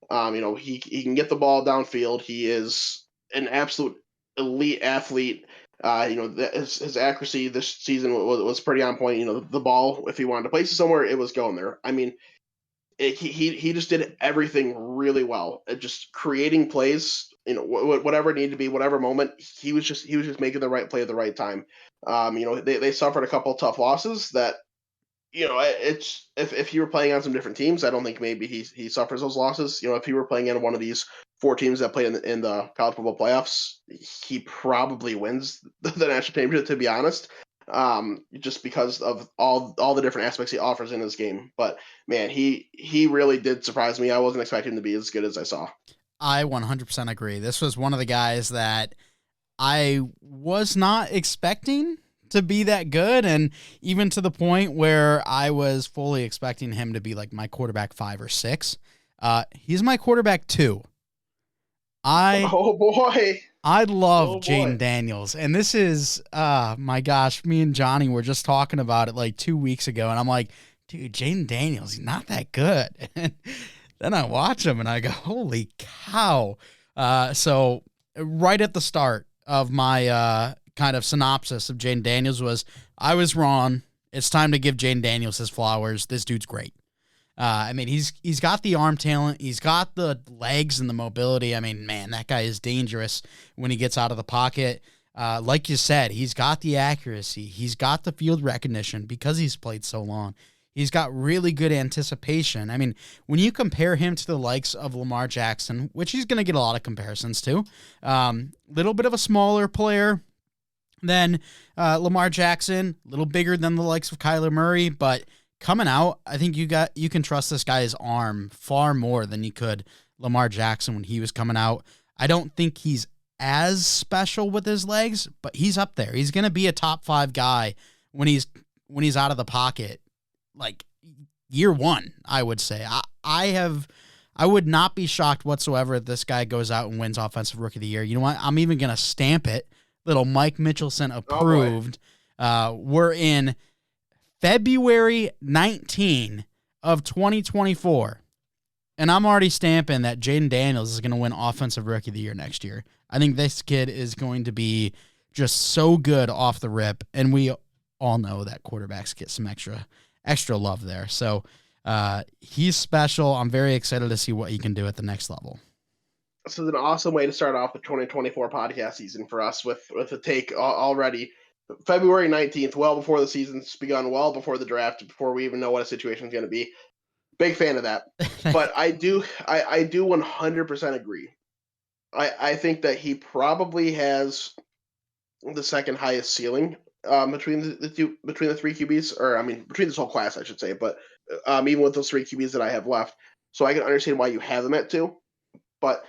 He can get the ball downfield. He is an absolute elite athlete. His accuracy this season was pretty on point. The ball, if he wanted to place it somewhere, it was going there. I mean, he just did everything really well. Just creating plays, whatever it needed to be, whatever moment, he was just making the right play at the right time. They suffered a couple tough losses that, it's if he were playing on some different teams, I don't think maybe he suffers those losses. If he were playing in one of these 4 teams that play in the college football playoffs, he probably wins the national championship, to be honest. Just because of all the different aspects he offers in his game. But man, he really did surprise me. I wasn't expecting him to be as good as I saw. I 100% agree. This was one of the guys that I was not expecting to be that good, and even to the point where I was fully expecting him to be like my quarterback 5 or 6. He's my quarterback 2. Oh boy. I love Jaden Daniels, and this is, my gosh, me and Johnny were just talking about it like 2 weeks ago, and I'm like, dude, Jaden Daniels, he's not that good. And then I watch him, and I go, holy cow. So right at the start of my kind of synopsis of Jaden Daniels was, I was wrong. It's time to give Jaden Daniels his flowers. This dude's great. I mean, he's got the arm talent. He's got the legs and the mobility. I mean, man, that guy is dangerous when he gets out of the pocket. Like you said, he's got the accuracy. He's got the field recognition because he's played so long. He's got really good anticipation. I mean, when you compare him to the likes of Lamar Jackson, which he's going to get a lot of comparisons to, little bit of a smaller player than Lamar Jackson, a little bigger than the likes of Kyler Murray, but coming out, I think you can trust this guy's arm far more than you could Lamar Jackson when he was coming out. I don't think he's as special with his legs, but he's up there. He's going to be a top 5 guy when he's out of the pocket, like year one, I would say. I would not be shocked whatsoever if this guy goes out and wins Offensive Rookie of the Year. You know what? I'm even going to stamp it. Little Mike Mitchelson approved. We're in February 19 of 2024, and I'm already stamping that Jaden Daniels is going to win Offensive Rookie of the Year next year. I think this kid is going to be just so good off the rip, and we all know that quarterbacks get some extra love there. So he's special. I'm very excited to see what he can do at the next level. This is an awesome way to start off the 2024 podcast season for us with a take already. February 19th, well before the season's begun, well before the draft, before we even know what a situation is going to be. Big fan of that. But I do 100% agree. I think that he probably has the second highest ceiling between the three QBs, or I mean between this whole class, I should say. But even with those 3 QBs that I have left, so I can understand why you have them at 2. But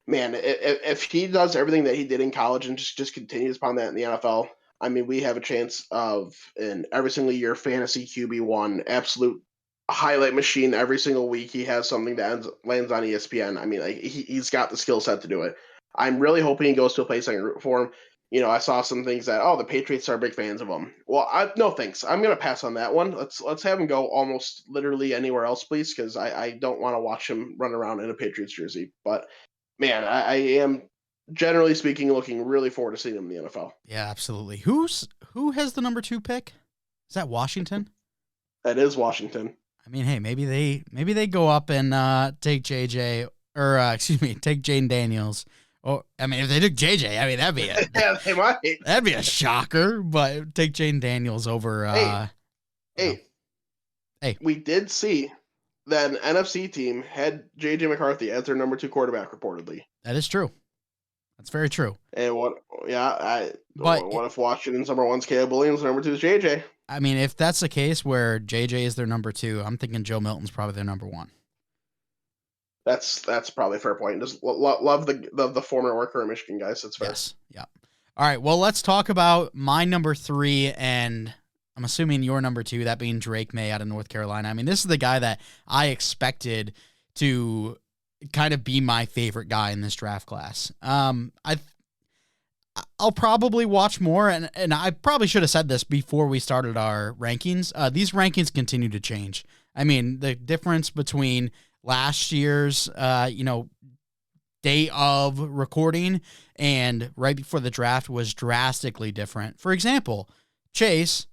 man, if he does everything that he did in college and just continues upon that in the NFL, I mean, we have a chance of in every single year fantasy QB1, absolute highlight machine. Every single week he has something that lands on ESPN. I mean, like he's got the skill set to do it. I'm really hoping he goes to a place I can root for him. You know, I saw some things that the Patriots are big fans of him. Well, no thanks. I'm gonna pass on that one. Let's have him go almost literally anywhere else, please, because I don't want to watch him run around in a Patriots jersey. But man, I am generally speaking looking really forward to seeing him in the NFL. Yeah, absolutely. Who has the number 2 pick? Is that Washington? That is Washington. I mean, hey, maybe they go up and take JJ or take Jaden Daniels. Oh, I mean, if they took JJ, I mean that'd be yeah, they might. That'd be a shocker. But take Jaden Daniels over. Hey, we did see that an NFC team had JJ McCarthy as their number 2 quarterback reportedly. That is true. That's very true. And what if Washington's number 1's Caleb Williams, number 2 is JJ? I mean, if that's the case where JJ is their number 2, I'm thinking Joe Milton's probably their number 1. That's probably a fair point. Just love the former worker in Michigan, guys. That's fair. Yes. Yeah. All right. Well, let's talk about my number 3, and I'm assuming your number 2, that being Drake May out of North Carolina. I mean, this is the guy that I expected to kind of be my favorite guy in this draft class. I'll probably watch more, and I probably should have said this before we started our rankings. These rankings continue to change. I mean, the difference between last year's, day of recording and right before the draft was drastically different. For example, Chase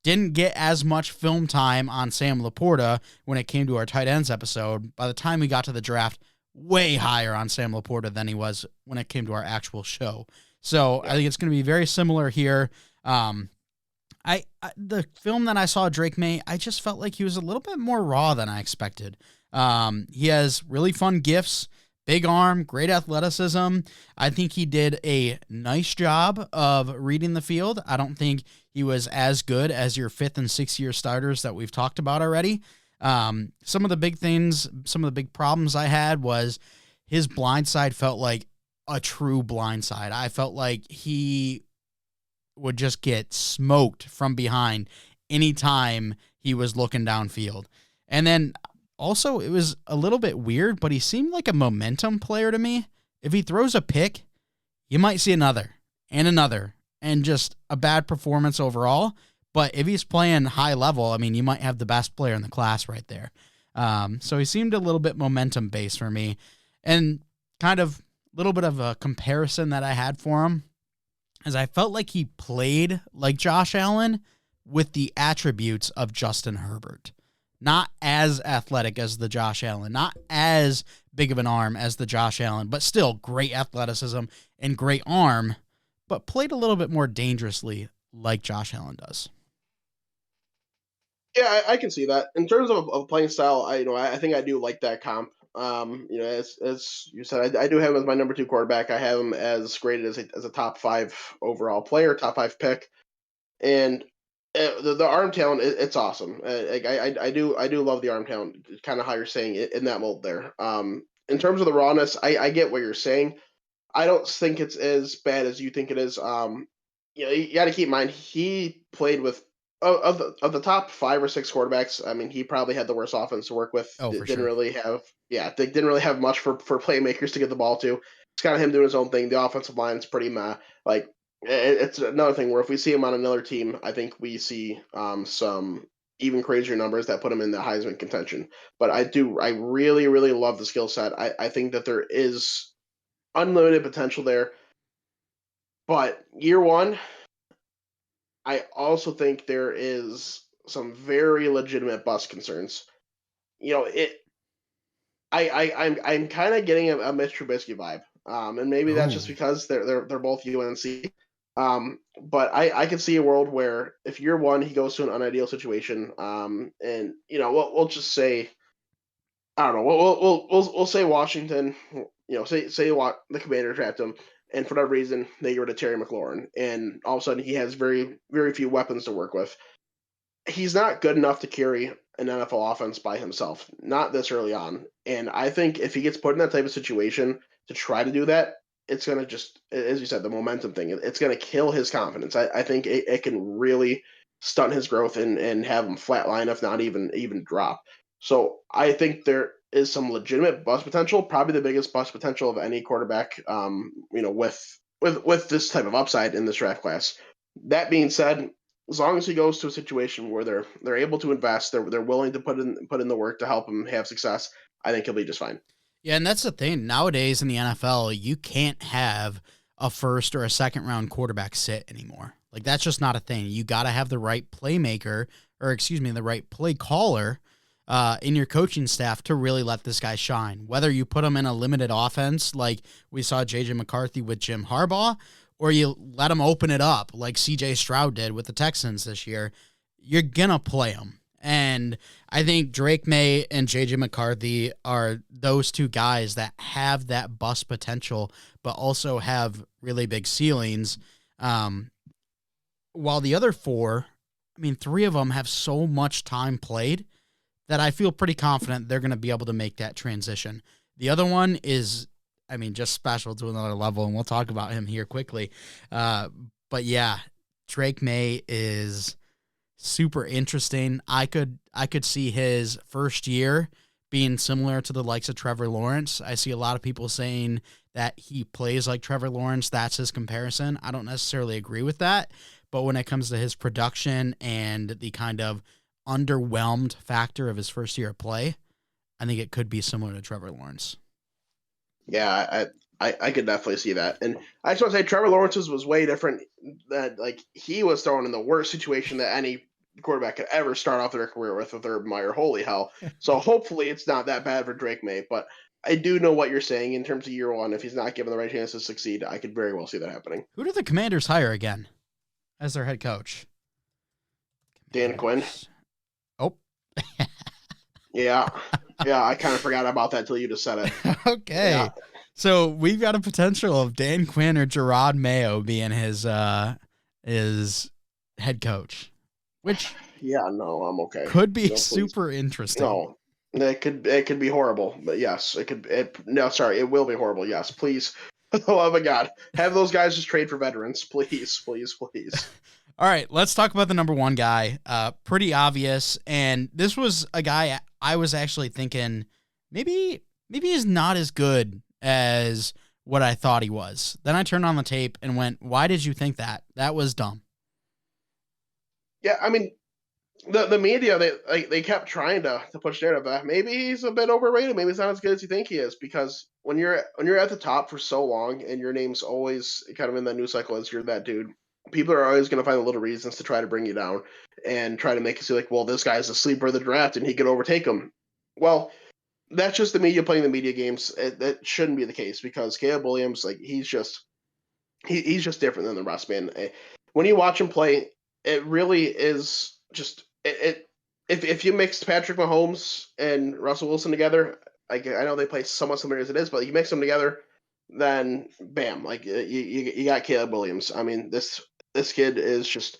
didn't get as much film time on Sam Laporta when it came to our tight ends episode. By the time we got to the draft, way higher on Sam Laporta than he was when it came to our actual show. So I think it's going to be very similar here. The film that I saw Drake May, I just felt like he was a little bit more raw than I expected. He has really fun gifts, big arm, great athleticism. I think he did a nice job of reading the field. I don't think he was as good as your 5th and 6th year starters that we've talked about already. Some of the big problems I had was his blind side felt like a true blind side. I felt like he would just get smoked from behind anytime he was looking downfield. And then also it was a little bit weird, but he seemed like a momentum player to me. If he throws a pick, you might see another and just a bad performance overall. But if he's playing high level, I mean, you might have the best player in the class right there. So he seemed a little bit momentum based for me, and kind of a little bit of a comparison that I had for him is I felt like he played like Josh Allen with the attributes of Justin Herbert. not as athletic as the Josh Allen, not as big of an arm as the Josh Allen, but still great athleticism and great arm, but played a little bit more dangerously like Josh Allen does. Yeah, I can see that. In terms of playing style, I think I do like that comp. As you said, I do have him as my number two quarterback. I have him as graded as a top five overall player, top five pick, and the arm talent, it's awesome. Like I do love the arm talent. Kind of how you're saying it in that mold there. In terms of the rawness, I get what you're saying. I don't think it's as bad as you think it is. You got to keep in mind he played with of the top five or six quarterbacks. I mean, he probably had the worst offense to work with. Oh, for Didn't sure. really have, yeah, they didn't really have much for playmakers to get the ball to. It's kind of him doing his own thing. The offensive line is pretty meh. Like it's another thing where if we see him on another team, I think we see some even crazier numbers that put him in the Heisman contention. But I really, really love the skill set. I think that there is unlimited potential there. But year one, I also think there is some very legitimate bust concerns. You know, it. I'm kind of getting a Mitch Trubisky vibe, and maybe that's just Oh, because they're both UNC. But I can see a world where if year one he goes to an unideal situation, and we'll just say I don't know. We'll say Washington. Say what the Commanders draft him, and for that reason they get rid of Terry McLaurin, and all of a sudden he has very very few weapons to work with. He's not good enough to carry an NFL offense by himself, not this early on. And I think if he gets put in that type of situation to try to do that, it's gonna just, as you said, the momentum thing. It's gonna kill his confidence. I think it can really stunt his growth and have him flatline, if not even drop. So I think there is some legitimate bust potential, probably the biggest bust potential of any quarterback. With this type of upside in this draft class. That being said, as long as he goes to a situation where they're able to invest, they're willing to put in the work to help him have success, I think he'll be just fine. yeah, and that's the thing. Nowadays in the NFL, you can't have a first or a second round quarterback sit anymore. Like that's just not a thing. You got to have the right playmaker, or excuse me, the right play caller in your coaching staff to really let this guy shine. Whether you put him in a limited offense, like we saw JJ McCarthy with Jim Harbaugh, or you let him open it up, like CJ Stroud did with the Texans this year, you're gonna play him. And I think Drake May and JJ McCarthy are those two guys that have that bust potential, but also have really big ceilings. Um, while the other four, I mean, three of them have so much time played that I feel pretty confident they're going to be able to make that transition. The other one is, I mean, just special to another level, and we'll talk about him here quickly. But yeah, Drake May is super interesting. I could see his first year being similar to the likes of Trevor Lawrence. I see a lot of people saying that he plays like Trevor Lawrence. That's his comparison. I don't necessarily agree with that, but when it comes to his production and the kind of underwhelmed factor of his first year of play, I think it could be similar to Trevor Lawrence. Yeah, I could definitely see that. And I just want to say Trevor Lawrence's was way different. That like he was thrown in the worst situation that any quarterback could ever start off their career with Urban Meyer. Holy hell! So hopefully it's not that bad for Drake May. But I do know what you're saying in terms of year one. If he's not given the right chance to succeed, I could very well see that happening. Who do the Commanders hire again as their head coach? Dan Quinn. Commanders. Oh, Yeah, yeah. I kind of forgot about that till you just said it. Yeah, okay. So we've got a potential of Dan Quinn or Gerard Mayo being his head coach, which yeah. No, I'm okay. could be No, please. super interesting. No, it could be horrible, but yes, it could. No, sorry, it will be horrible. Yes, please. For the love of God, have those guys just trade for veterans, please, please, please. All right, let's talk about the number one guy. Pretty obvious, and this was a guy I was actually thinking maybe he's not as good as what I thought he was. Then I turned on the tape and went, "Why did you think that? That was dumb." Yeah, I mean, the media they kept trying to push narrative that maybe he's a bit overrated, maybe he's not as good as you think he is, because when you're at the top for so long and your name's always kind of in the news cycle as you're that dude, people are always going to find little reasons to try to bring you down and try to make you see like, well, this guy's a sleeper of the draft and he could overtake him. Well, that's just the media playing the media games. That shouldn't be the case because Caleb Williams, like he's just different than the rest, man. When you watch him play, it really is just it if you mix Patrick Mahomes and Russell Wilson together, like I know they play somewhat similar as it is, but you mix them together, then bam, like you got Caleb Williams. I mean, this kid is just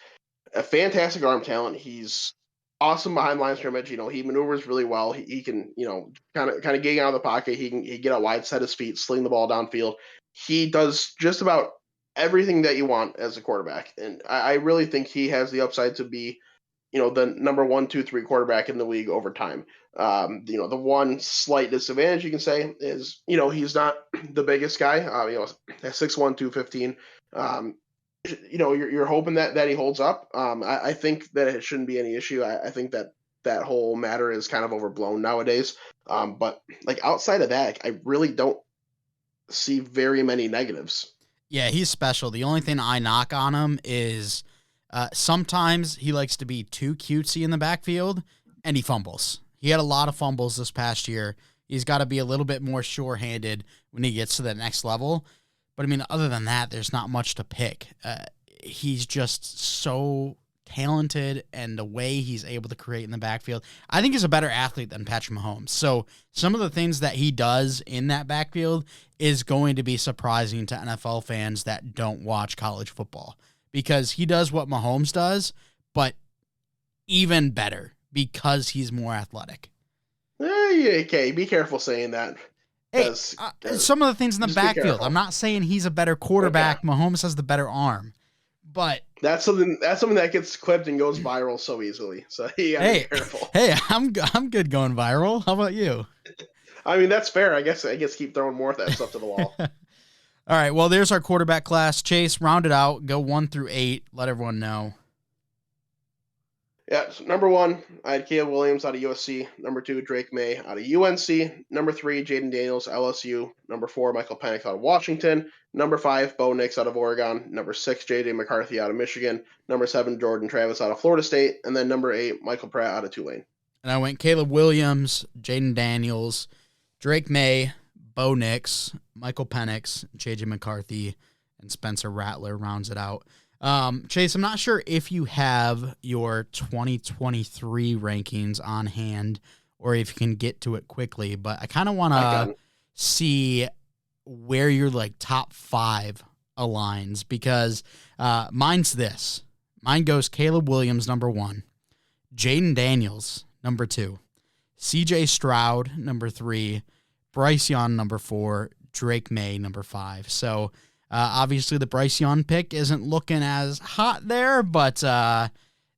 a fantastic arm talent. He's awesome behind line of scrimmage. You know, he maneuvers really well. He can, you know, kind of getting out of the pocket. He get out wide, set his feet, sling the ball downfield. He does just about everything that you want as a quarterback, and I really think he has the upside to be, you know, the number 1, 2, 3 quarterback in the league over time. You know, the one slight disadvantage you can say is, you know, he's not the biggest guy. You know, at 6'1", 215. You know, you're hoping that he holds up. I think that it shouldn't be any issue. I think that whole matter is kind of overblown nowadays. But like outside of that, I really don't see very many negatives. Yeah, he's special. The only thing I knock on him is sometimes he likes to be too cutesy in the backfield, and he fumbles. He had a lot of fumbles this past year. He's got to be a little bit more sure-handed when he gets to the next level. But, I mean, other than that, there's not much to pick. He's just so talented, and the way he's able to create in the backfield. I think he's a better athlete than Patrick Mahomes. So some of the things that he does in that backfield is going to be surprising to NFL fans that don't watch college football, because he does what Mahomes does, but even better because he's more athletic. Okay, be careful saying that. Hey, some of the things in the backfield, I'm not saying he's a better quarterback. Okay. Mahomes has the better arm. But that's something that gets clipped and goes viral so easily. So you gotta be careful. Hey, I'm good going viral. How about you? I mean, that's fair. I guess keep throwing more of that stuff to the wall. All right. Well, there's our quarterback class. Chase, round it out. Go 1 through 8. Let everyone know. Yeah, so number 1, I had Caleb Williams out of USC. Number 2, Drake May out of UNC. Number 3, Jaden Daniels, LSU. Number 4, Michael Penix out of Washington. Number 5, Bo Nix out of Oregon. Number 6, J.J. McCarthy out of Michigan. Number 7, Jordan Travis out of Florida State. And then number 8, Michael Pratt out of Tulane. And I went Caleb Williams, Jaden Daniels, Drake May, Bo Nix, Michael Penix, J.J. McCarthy, and Spencer Rattler rounds it out. Chase, I'm not sure if you have your 2023 rankings on hand or if you can get to it quickly, but I kind of want to see where your like top 5 aligns, because mine's this. Mine goes Caleb Williams, number 1, Jaden Daniels, number 2, CJ Stroud, number 3, Bryce Young, number 4, Drake May, number 5. So obviously the Bryce Young pick isn't looking as hot there, but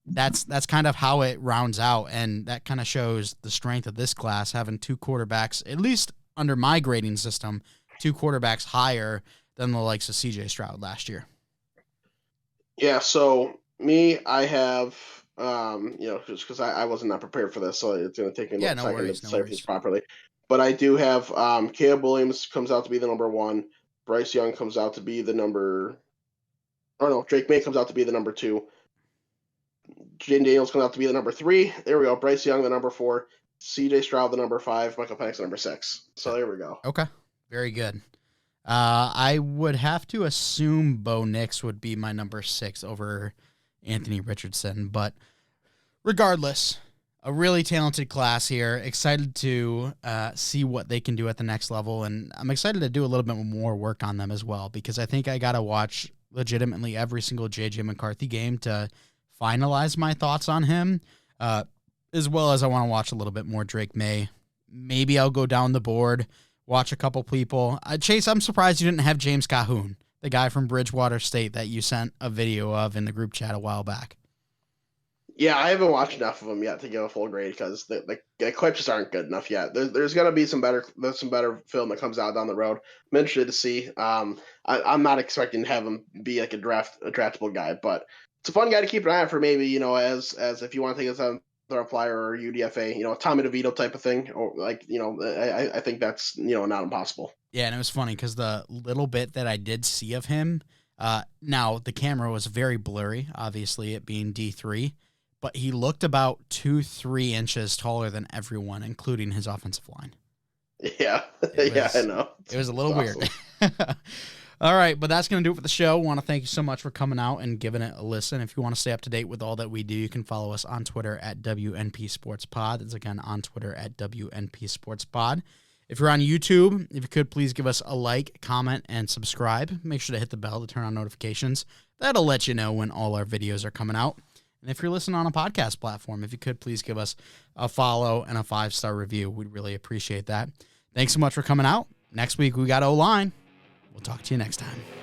that's kind of how it rounds out, and that kind of shows the strength of this class, having 2 quarterbacks, at least under my grading system, 2 quarterbacks higher than the likes of CJ Stroud last year. Yeah, so me, I have, you know, just because I wasn't not prepared for this, so it's going to take me a second to decipher this properly. But I do have Caleb Williams comes out to be the number 1. Bryce Young comes out to be the number, or no, Drake May comes out to be the number 2. Jaden Daniels comes out to be the number 3. There we go. Bryce Young, the number 4. CJ Stroud, the number 5. Michael Penix, the number 6. So there we go. Okay. Very good. I would have to assume Bo Nix would be my number 6 over Anthony Richardson, but regardless, a really talented class here. Excited to see what they can do at the next level, and I'm excited to do a little bit more work on them as well, because I think I got to watch legitimately every single J.J. McCarthy game to finalize my thoughts on him, as well as I want to watch a little bit more Drake May. Maybe I'll go down the board, watch a couple people. Chase, I'm surprised you didn't have James Cahoon, the guy from Bridgewater State that you sent a video of in the group chat a while back. Yeah, I haven't watched enough of them yet to give a full grade, because the clips just aren't good enough yet. There's going to be some better film that comes out down the road. I'm interested to see. I'm not expecting to have him be like a draftable guy, but it's a fun guy to keep an eye on for, maybe, you know, as if you want to take a throw flyer or UDFA, you know, Tommy DeVito type of thing, or like, you know, I think that's, you know, not impossible. Yeah, and it was funny because the little bit that I did see of him, Now, the camera was very blurry, obviously it being D3, but he looked about 2-3 inches taller than everyone, including his offensive line. Yeah, yeah, I know. It was a little It's weird. awesome. All right, but that's going to do it for the show. Want to thank you so much for coming out and giving it a listen. If you want to stay up to date with all that we do, you can follow us on Twitter at WNP Sports Pod. That's again on Twitter at WNP Sports Pod. If you're on YouTube, if you could please give us a like, comment, and subscribe. Make sure to hit the bell to turn on notifications. That'll let you know when all our videos are coming out. And if you're listening on a podcast platform, if you could please give us a follow and a 5-star review. We'd really appreciate that. Thanks so much for coming out. Next week, we got O-line. We'll talk to you next time.